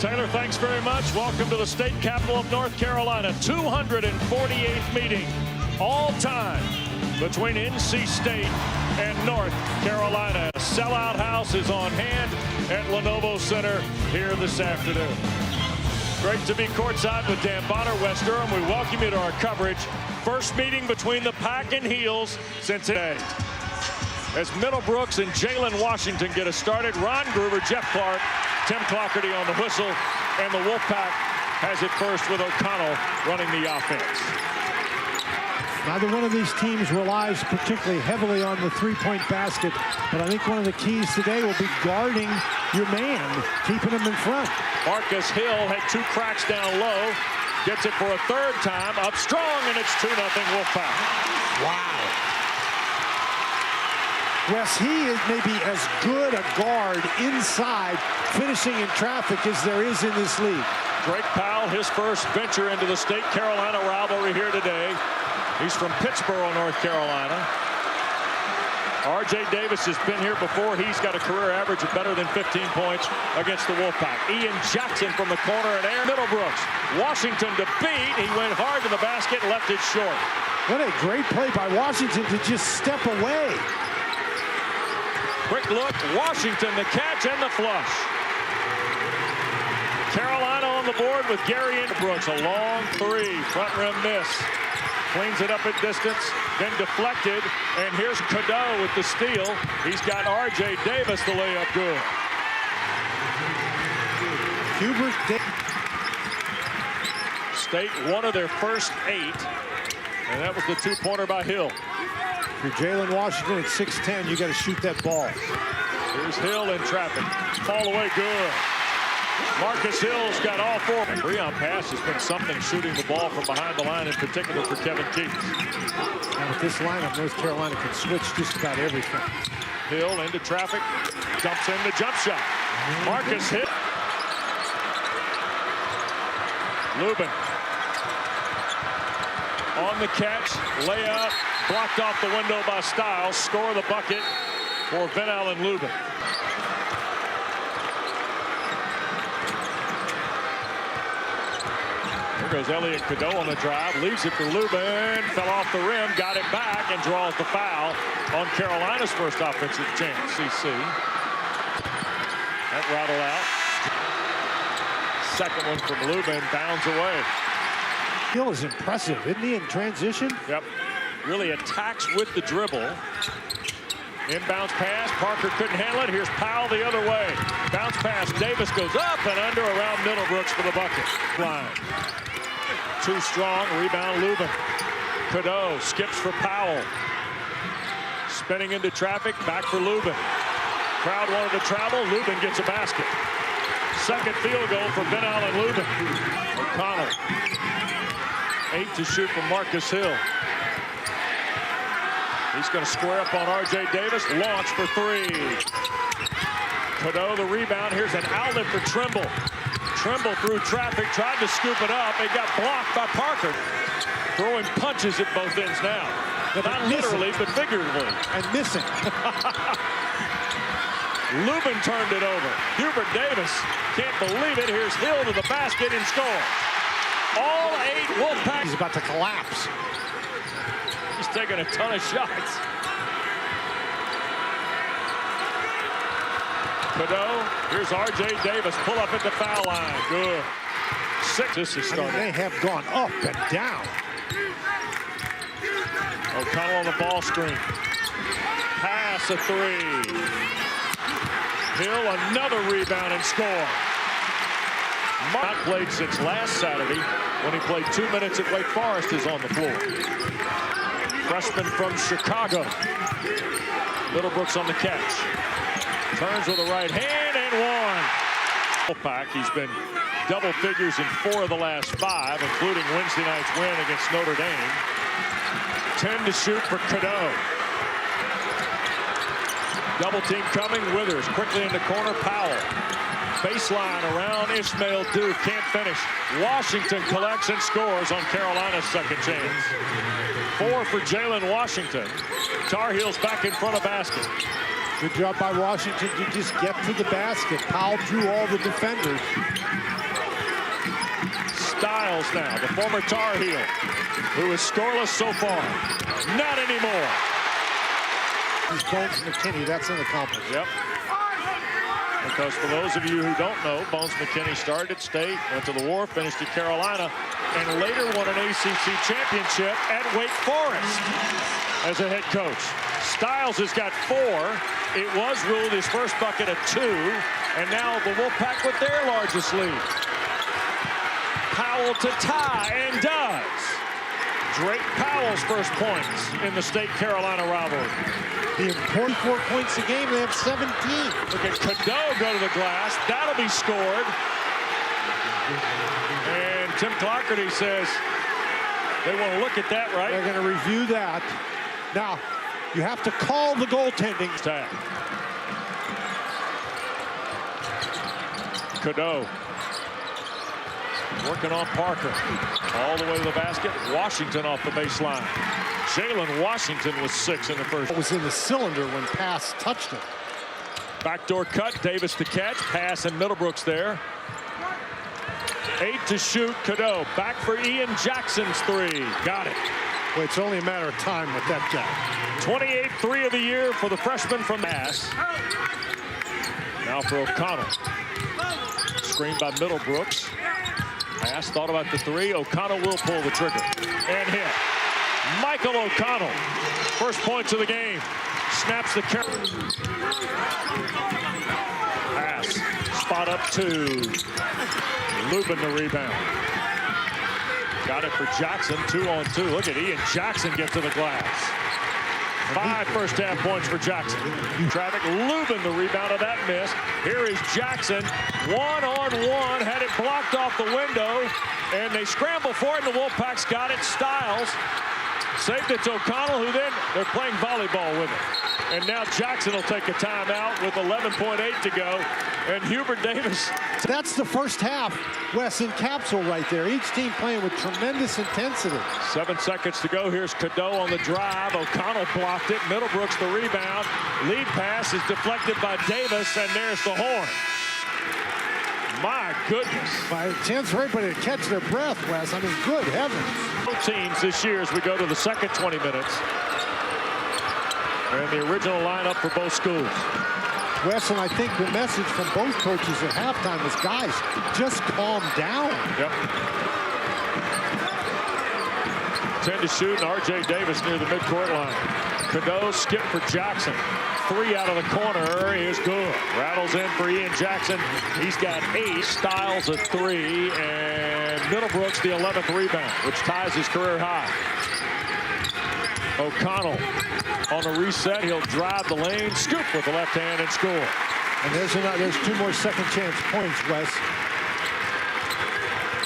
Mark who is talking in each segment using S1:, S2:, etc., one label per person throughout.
S1: Taylor, thanks very much. Welcome to the state capital of North Carolina. 248th meeting all time between NC State and North Carolina. A sellout house is on hand at Lenovo Center here this afternoon. Great to be courtside with Dan Bonner, West Durham. We welcome you to our coverage. First meeting between the Pack and Heels since today. As Middlebrooks and Jalen Washington get us started, Ron Gruber, Jeff Clark, Tim Clockerty on the whistle, and the Wolfpack has it first with O'Connell running the offense.
S2: Neither one of these teams relies particularly heavily on the three-point basket, but I think one of the keys today will be guarding your man, keeping him in front.
S1: Marcus Hill had two cracks down low, gets it for a third time, up strong, and it's 2-0 Wolfpack.
S2: Wow. Wes, he is maybe as good a guard inside finishing in traffic as there is in this league.
S1: Drake Powell, his first venture into the State Carolina rivalry here today. He's from Pittsboro, North Carolina. R.J. Davis has been here before. He's got a career average of better than 15 points against the Wolfpack. Ian Jackson from the corner and Aaron Middlebrooks. Washington to beat. He went hard to the basket, left it short.
S2: What a great play by Washington to just step away.
S1: Quick look, Washington the catch and the flush. Carolina on the board with Gary Brooks. A long three, front rim miss. Cleans it up at distance, then deflected, and here's Cadeau with the steal. He's got R.J. Davis the layup good.
S2: Hubert
S1: State one of their first 8, and that was the two-pointer by Hill.
S2: For Jalen Washington at 6'10", you got to shoot that ball.
S1: Here's Hill in traffic. Fall away good. Marcus Hill's got all 4. And Breon Pass has been something shooting the ball from behind the line, in particular for Kevin Keith.
S2: And with this lineup, North Carolina can switch just about everything.
S1: Hill into traffic, dumps in the jump shot. Marcus Hill. Lubin on the catch, layup, blocked off the window by Styles. Score the bucket for Ven-Allen Lubin. Here goes Elliot Cadeau on the drive, leaves it for Lubin, fell off the rim, got it back, and draws the foul on Carolina's first offensive chance. CC. That rattled out. Second one from Lubin, bounds away.
S2: Hill is impressive, isn't he, in transition?
S1: Yep. Really attacks with the dribble. Inbounds pass. Parker couldn't handle it. Here's Powell the other way. Bounce pass. Davis goes up and under around Middlebrooks for the bucket. Line. Too strong. Rebound Lubin. Cadeau skips for Powell. Spinning into traffic. Back for Lubin. Crowd wanted to travel. Lubin gets a basket. Second field goal for Ven-Allen Lubin. O'Connell. 8 to shoot from Marcus Hill. He's going to square up on R.J. Davis. Launch for 3. Cadeau the rebound. Here's an outlet for Trimble. Trimble through traffic, tried to scoop it up. It got blocked by Parker. Throwing punches at both ends now. Not literally, but figuratively.
S2: And missing.
S1: Lubin turned it over. Hubert Davis can't believe it. Here's Hill to the basket and score. All 8 Wolfpack.
S2: He's about to collapse.
S1: He's taking a ton of shots. Cadeau, here's R.J. Davis. Pull up at the foul line. Good. 6. This is starting.
S2: They have gone up and down.
S1: O'Connell on the ball screen. Pass a 3. Hill another rebound and score. Not played since last Saturday when he played 2 minutes at Wake Forest is on the floor. Freshman from Chicago. Middlebrooks on the catch. Turns with the right hand and 1. Wolfpack, he's been double figures in 4 of the last 5, including Wednesday night's win against Notre Dame. 10 to shoot for Cadeau. Double team coming. Withers quickly in the corner. Powell. Baseline around Ishmael Duke. Can't finish. Washington collects and scores on Carolina's second chance. 4 for Jalen Washington. Tar Heels back in front of basket.
S2: Good job by Washington to just get to the basket. Powell drew all the defenders.
S1: Styles now, the former Tar Heel, who is scoreless so far. Not anymore.
S2: He's Bones McKinney. That's an accomplishment.
S1: Yep. Because for those of you who don't know, Bones McKinney started at State, went to the War, finished at Carolina, and later won an ACC championship at Wake Forest as a head coach. Styles has got 4. It was ruled his first bucket at 2, and now the Wolfpack with their largest lead. Powell to tie, and does. Drake Powell's first points in the State-Carolina rivalry.
S2: The important 4 points a game, they have 17.
S1: Look at Cadeau go to the glass. That'll be scored. And Tim Clougherty says they want to look at that, right?
S2: They're going to review that. Now, you have to call the goaltending.
S1: Tap. Cadeau working on Parker. All the way to the basket. Washington off the baseline. Jalen Washington was 6 in the first.
S2: It was in the cylinder when Pass touched it.
S1: Backdoor cut. Davis to catch. Pass, and Middlebrooks there. 8 to shoot. Cadeau back for Ian Jackson's 3. Got it.
S2: Well, it's only a matter of time with that guy.
S1: 28th 3 of the year for the freshman from Mass. Now for O'Connell. Screen by Middlebrooks. Pass, thought about the 3. O'Connell will pull the trigger and hit. Michael O'Connell, first points of the game. Snaps the carry. Pass, spot up 2. Lubin the rebound. Got it for Jackson, 2-on-2. Look at Ian Jackson get to the glass. 5 first-half points for Jackson. Traffic, Lubin the rebound of that miss. Here is Jackson, 1-on-1, had it blocked off the window, and they scramble for it, and the Wolfpack's got it. Styles saved it to O'Connell, who then they're playing volleyball with it. And now Jackson will take a timeout with 11.8 to go, and Hubert Davis.
S2: That's the first half, Wes, in capsule right there. Each team playing with tremendous intensity.
S1: 7 seconds to go. Here's Cadeau on the drive. O'Connell blocked it. Middlebrooks the rebound. Lead pass is deflected by Davis, and there's the horn. My goodness.
S2: By a chance for everybody to catch their breath, Wes. I mean, good heavens.
S1: Both teams this year as we go to the second 20 minutes. And the original lineup for both schools.
S2: Wes, and I think the message from both coaches at halftime was, guys, just calm down.
S1: Yep. 10 to shoot, and R.J. Davis near the midcourt line. Cadeau skip for Jackson. 3 out of the corner is good. Rattles in for Ian Jackson. He's got 8. Styles at 3, and Middlebrooks the 11th rebound, which ties his career high. O'Connell on a reset. He'll drive the lane, scoop with the left hand, and score.
S2: And there's 2 more second chance points, Wes.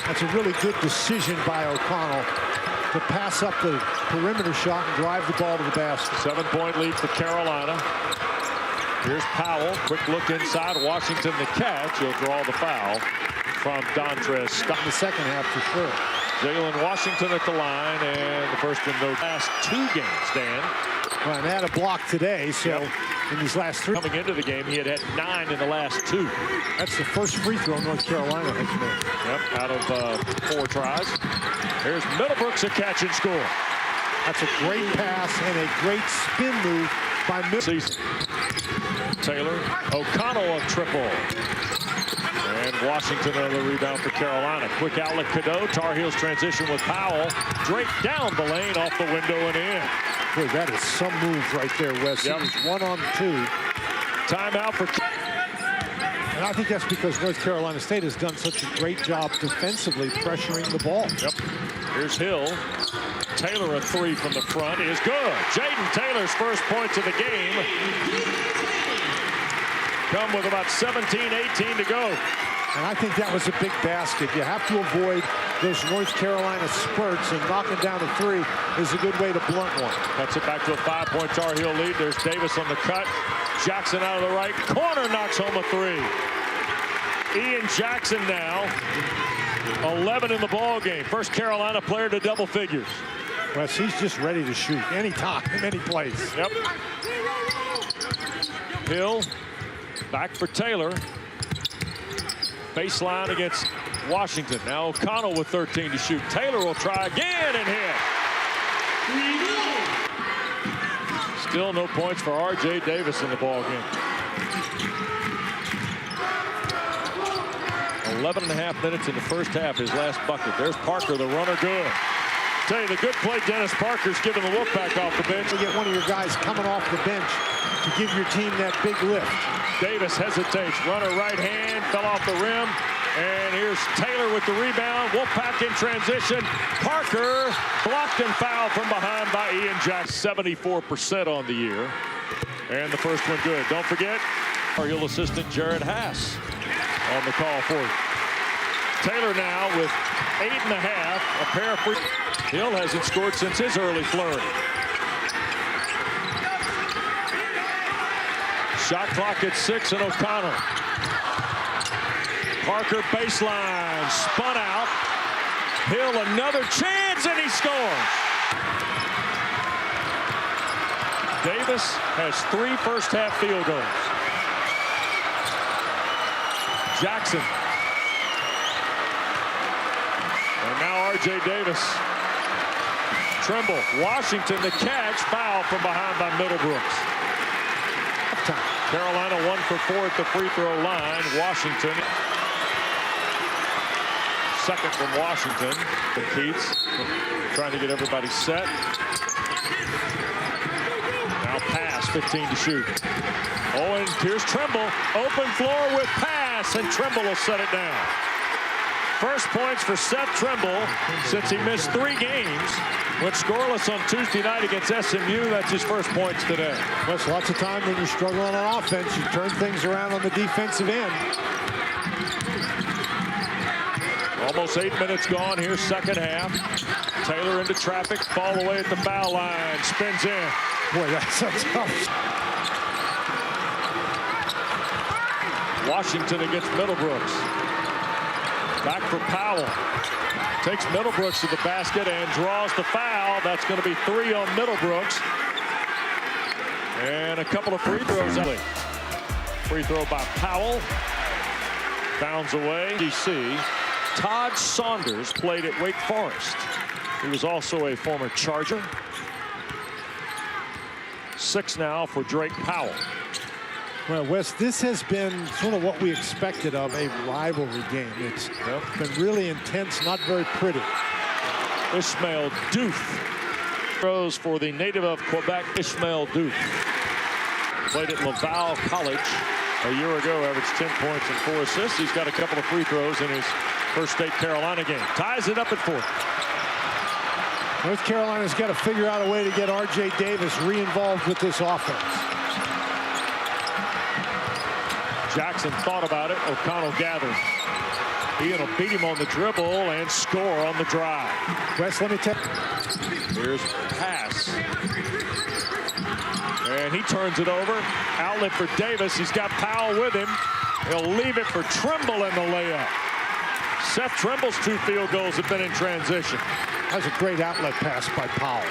S2: That's a really good decision by O'Connell to pass up the perimeter shot and drive the ball to the basket.
S1: 7-point lead for Carolina. Here's Powell. Quick look inside. Washington the catch. He'll draw the foul from Dontrez.
S2: In the second half for sure.
S1: Jalen Washington at the line, and the first in the last 2 games, Dan.
S2: Well, and had a block today, so in these last 3.
S1: Coming into the game, he had 9 in the last 2.
S2: That's the first free throw North Carolina has made.
S1: Yep, out of 4 tries. Here's Middlebrooks, a catch and score.
S2: That's a great pass and a great spin move by Middlebrooks.
S1: Taylor, O'Connell a triple. And Washington on the rebound for Carolina. Quick outlet, Cadeau. Tar Heels transition with Powell. Drake down the lane, off the window and in.
S2: Boy, that is some moves right there, Wes.
S1: Yep.
S2: It was 1-on-2.
S1: Timeout for.
S2: And I think that's because North Carolina State has done such a great job defensively pressuring the ball.
S1: Yep. Here's Hill. Taylor a 3 from the front is good. Jaden Taylor's first points of the game come with about 17-18 to go.
S2: And I think that was a big basket. You have to avoid those North Carolina spurts, and knocking down a 3 is a good way to blunt one.
S1: Cuts it back to a 5-point Tar Heel lead. There's Davis on the cut. Jackson out of the right corner knocks home a 3. Ian Jackson now 11 in the ball game. First Carolina player to double figures.
S2: Wes, he's just ready to shoot anytime, any place.
S1: Yep. Hill back for Taylor. Baseline against Washington. Now O'Connell with 13 to shoot. Taylor will try again and hit. Still no points for R.J. Davis in the ball game. 11.5 minutes in the first half, his last bucket. There's Parker, the runner, good. Tell you, the good play Dennis Parker's giving the Wolfpack off the bench.
S2: You get one of your guys coming off the bench to give your team that big lift.
S1: Davis hesitates. Runner right hand, fell off the rim. And here's Taylor with the rebound. Wolfpack in transition. Parker blocked and fouled from behind by Ian Jackson. 74% on the year. And the first one good. Don't forget, our Hill assistant Jared Haas on the call for you. Taylor now with 8.5, a pair of free. Hill hasn't scored since his early flurry. Shot clock at 6 and O'Connell. Parker baseline, spun out. Hill another chance and he scores. Davis has 3 first half field goals. Jackson. And now R.J. Davis. Trimble, Washington the catch, foul from behind by Middlebrooks. Carolina 1 for 4 at the free throw line. Washington. Second from Washington. Keats trying to get everybody set. Now pass, 15 to shoot. Oh, and here's Trimble. Open floor with pass, and Trimble will set it down. First points for Seth Trimble since he missed 3 games. Went scoreless on Tuesday night against SMU. That's his first points today.
S2: Well, lots of time when you're struggling on offense, you turn things around on the defensive end.
S1: Almost 8 minutes gone here, second half. Taylor into traffic, fall away at the foul line, spins in.
S2: Boy, that's a tough.
S1: Washington against Middlebrooks. Back for Powell. Takes Middlebrooks to the basket and draws the foul. That's going to be 3 on Middlebrooks. And a couple of free throws. Free throw by Powell. Bounds away. DC. Todd Saunders played at Wake Forest. He was also a former Charger. 6 now for Drake Powell.
S2: Well, Wes, this has been sort of what we expected of a rivalry game. It's been really intense, not very pretty.
S1: Ishmael Doof throws for the native of Quebec, Ishmael Doof. Played at Laval College a year ago, averaged 10 points and 4 assists. He's got a couple of free throws in his first State Carolina game. Ties it up at 4.
S2: North Carolina's got to figure out a way to get R.J. Davis re-involved with this offense.
S1: Jackson thought about it. O'Connell gathered. Ian will beat him on the dribble and score on the drive.
S2: Wes, let me tell you.
S1: Here's pass. And he turns it over. Outlet for Davis. He's got Powell with him. He'll leave it for Trimble in the layup. Seth Trimble's 2 field goals have been in transition.
S2: That was a great outlet pass by Powell.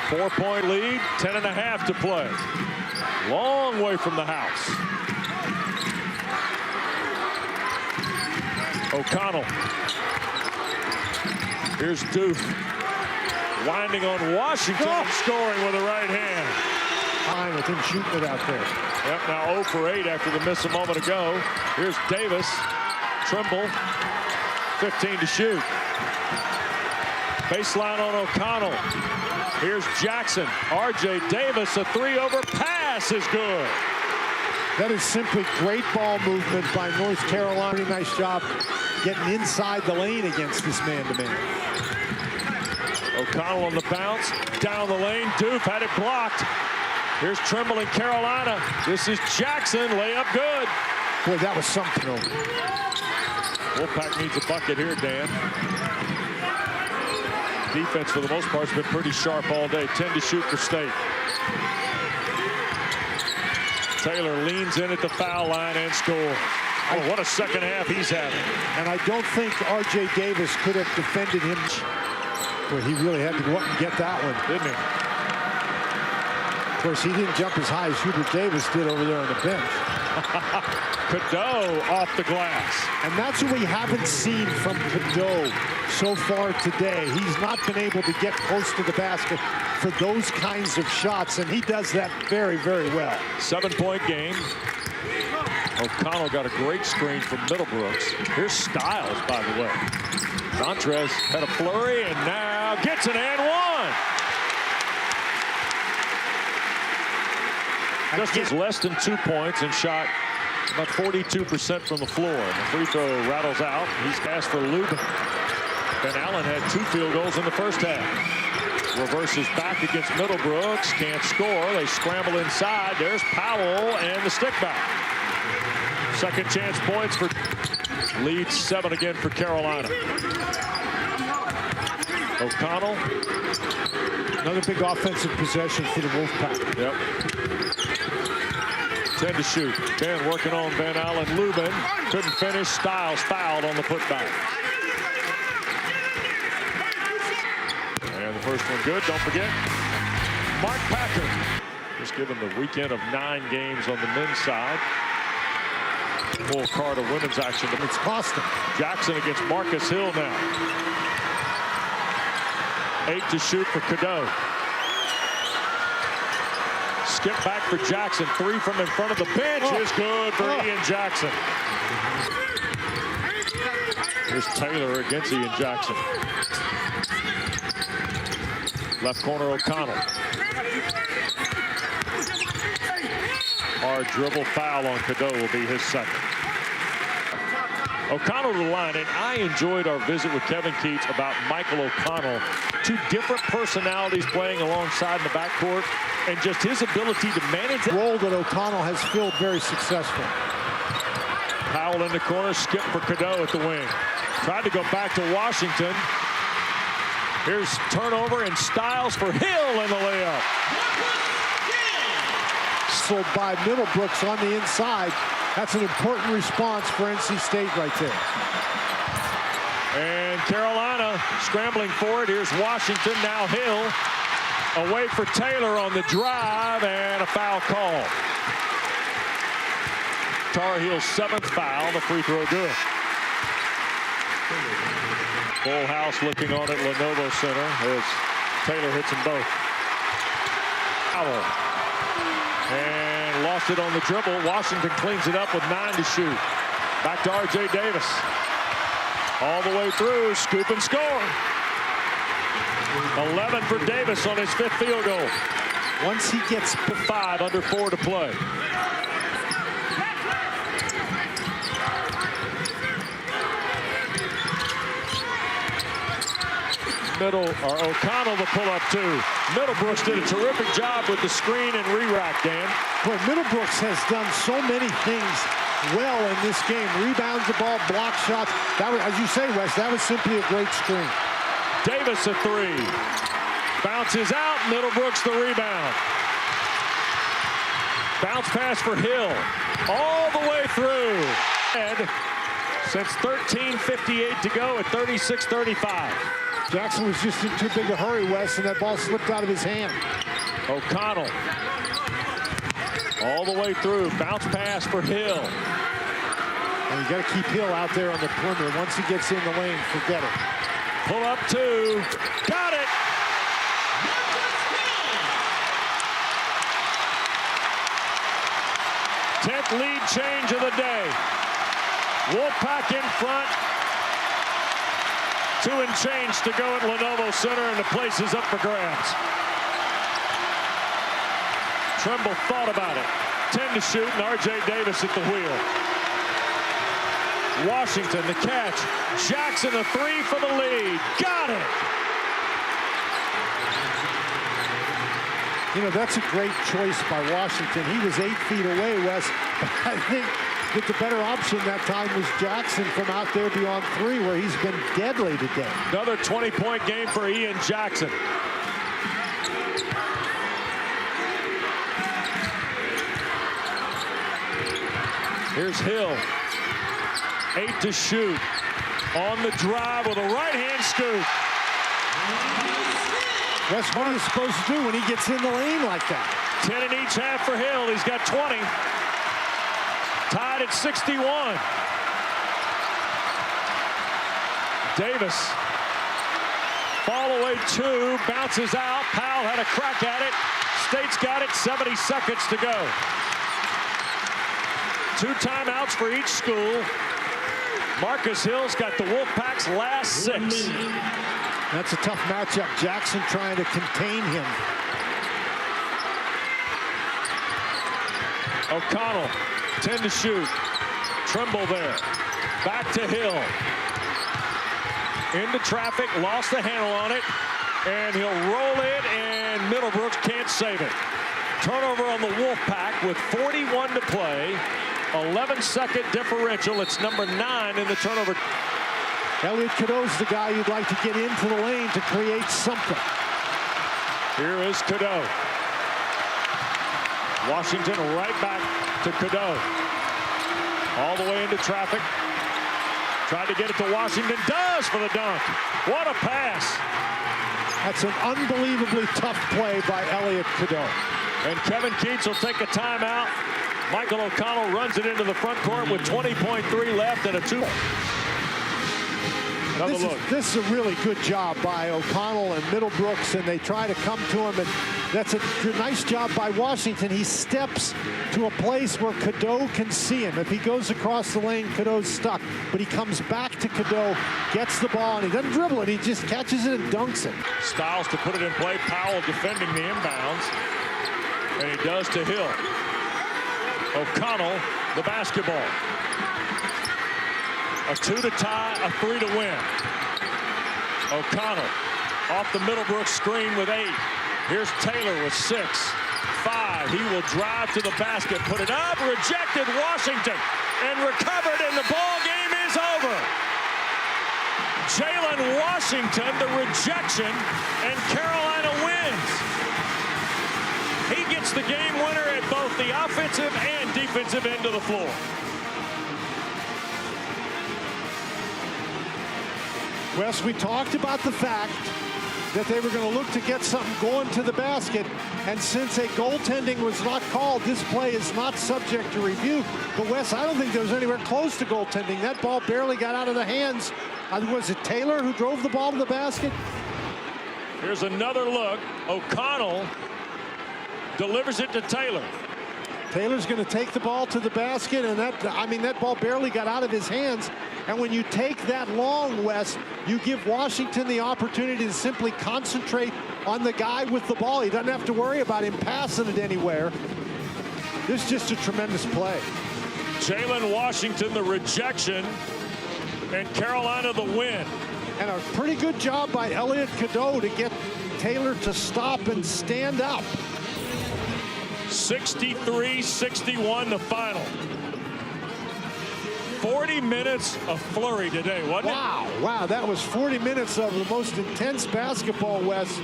S1: 4-point lead, 10.5 to play. Long way from the house. O'Connell. Here's Doof. Winding on Washington, scoring with the right hand.
S2: Fine with him shooting it out there.
S1: Yep, now 0 for 8 after the miss a moment ago. Here's Davis. Trimble. 15 to shoot. Baseline on O'Connell. Here's Jackson. R.J. Davis, a 3 over pass is good.
S2: That is simply great ball movement by North Carolina. Pretty nice job getting inside the lane against this man-to-man.
S1: O'Connell on the bounce. Down the lane. Doof had it blocked. Here's Trimble in Carolina. This is Jackson. Layup good.
S2: Boy, that was something.
S1: Wolfpack needs a bucket here, Dan. Defense, for the most part, has been pretty sharp all day. 10 to shoot for State. Taylor leans in at the foul line and scores. Oh, what a second half he's having.
S2: And I don't think R.J. Davis could have defended him. Well, he really had to go up and get that one,
S1: didn't he?
S2: Of course, he didn't jump as high as Hubert Davis did over there on the bench.
S1: Cadeau off the glass.
S2: And that's what we haven't seen from Cadeau so far today. He's not been able to get close to the basket for those kinds of shots, and he does that very, very well.
S1: 7-point game. O'Connell got a great screen from Middlebrooks. Here's Styles, by the way. Montrez had a flurry and now gets an and one. Just as less than 2 points and shot about 42% from the floor. And the free throw rattles out. He's passed for Lubin. Ben Allen had 2 field goals in the first half. Reverses back against Middlebrooks. Can't score. They scramble inside. There's Powell and the stick back. Second chance points for lead 7 again for Carolina. O'Connell.
S2: Another big offensive possession for the Wolfpack.
S1: Yep. 10 to shoot. Ben working on Van Allen. Lubin couldn't finish. Styles fouled on the putback. And the first one good. Don't forget, Mark Packer. Just given the weekend of 9 games on the men's side. Full card of women's action.
S2: It's cost him.
S1: Jackson against Marcus Hill now. 8 to shoot for Cadeau. Skip back for Jackson. 3 from in front of the bench is good for Ian Jackson. Here's Taylor against Ian Jackson. Left corner O'Connell. Hard dribble foul on Cadeau will be his second. O'Connell to the line, and I enjoyed our visit with Kevin Keats about Michael O'Connell. 2 different personalities playing alongside in the backcourt, and just his ability to manage the
S2: role that O'Connell has filled very successful.
S1: Powell in the corner, skip for Cadeau at the wing. Tried to go back to Washington. Here's turnover and Styles for Hill in the layup.
S2: So by Middlebrooks on the inside. That's an important response for NC State right there.
S1: And Carolina scrambling for it. Here's Washington, now Hill. Away for Taylor on the drive, and a foul call. Tar Heels' 7th foul, the free throw good. Full house looking on at Lenovo Center as Taylor hits them both. Foul. And lost it on the dribble. Washington cleans it up with 9 to shoot. Back to R.J. Davis. All the way through, scoop and score. 11 for Davis on his 5th field goal.
S2: Once he gets
S1: to 5, under 4 to play. O'Connell the pull-up 2. Middlebrooks did a terrific job with the screen and re-rack, Dan.
S2: Boy, Middlebrooks has done so many things well in this game. Rebounds the ball, block shots. That was, as you say, Wes, that was simply a great screen.
S1: Davis a 3. Bounces out. Middlebrooks the rebound. Bounce pass for Hill. All the way through. And since 13:58 to go at 36-35.
S2: Jackson was just in too big a hurry, Wes, and that ball slipped out of his hand.
S1: O'Connell. All the way through. Bounce pass for Hill.
S2: And you got to keep Hill out there on the perimeter. Once he gets in the lane, forget it.
S1: Pull up 2. Got it. Tenth lead change of the day. Wolfpack in front. 2 and change to go at Lenovo Center, and the place is up for grabs. Trimble thought about it. 10 to shoot, and R.J. Davis at the wheel. Washington, the catch. Jackson, a 3 for the lead. Got it!
S2: You know, that's a great choice by Washington. He was 8 feet away, Wes. I think that the better option that time was Jackson from out there beyond 3, where he's been deadly today.
S1: Another 20-point game for Ian Jackson. Here's Hill. 8 to shoot. On the drive with a right-hand scoop.
S2: Wes, what are you supposed to do when he gets in the lane like that?
S1: 10 in each half for Hill. He's got 20. Tied at 61. Davis. Fall away 2. Bounces out. Powell had a crack at it. State's got it. 70 seconds to go. 2 timeouts for each school. Marcus Hill's got the Wolfpack's last 6.
S2: That's a tough matchup. Jackson trying to contain him.
S1: O'Connell, 10 to shoot. Trimble there. Back to Hill. Into traffic, lost the handle on it, and he'll roll it, and Middlebrooks can't save it. Turnover on the Wolfpack with 41 to play. 11-second differential. It's number 9 in the turnover.
S2: Elliot Cadeau's the guy you'd like to get into the lane to create something.
S1: Here is Cadeau. Washington right back to Cadeau. All the way into traffic. Tried to get it to Washington. Does for the dunk. What a pass.
S2: That's an unbelievably tough play by Elliot Cadeau.
S1: And Kevin Keats will take a timeout. Michael O'Connell runs it into the front court with 20.3 left and a 2.
S2: This is a really good job by O'Connell and Middlebrooks, and they try to come to him, and that's a nice job by Washington. He steps to a place where Cadeau can see him. If he goes across the lane, Cadeau's stuck, but he comes back to Cadeau, gets the ball, and he doesn't dribble it. He just catches it and dunks it.
S1: Styles to put it in play. Powell defending the inbounds, and he does to Hill. O'Connell, the basketball. A 2 to tie, a 3 to win. O'Connell off the Middlebrooks screen with 8. Here's Taylor with 6. 5. He will drive to the basket, put it up, rejected Washington, and recovered, and the ball game is over. Jalen Washington, the rejection, and Carolina wins. He gets the game winner at both the offensive and defensive end of the floor.
S2: Wes, we talked about the fact that they were going to look to get something going to the basket, and since a goaltending was not called, this play is not subject to review. But Wes, I don't think there was anywhere close to goaltending. That ball barely got out of the hands. Was it Taylor who drove the ball to the basket?
S1: Here's another look. O'Connell delivers it to Taylor.
S2: Taylor's going to take the ball to the basket, and that ball barely got out of his hands. And when you take that long, Wes, you give Washington the opportunity to simply concentrate on the guy with the ball. He doesn't have to worry about him passing it anywhere. This is just a tremendous play.
S1: Jalen Washington, the rejection, and Carolina the win.
S2: And a pretty good job by Elliot Cadeau to get Taylor to stop and stand up.
S1: 63-61 the final. 40 minutes of flurry today, wasn't it?
S2: Wow, that was 40 minutes of the most intense basketball, Wes,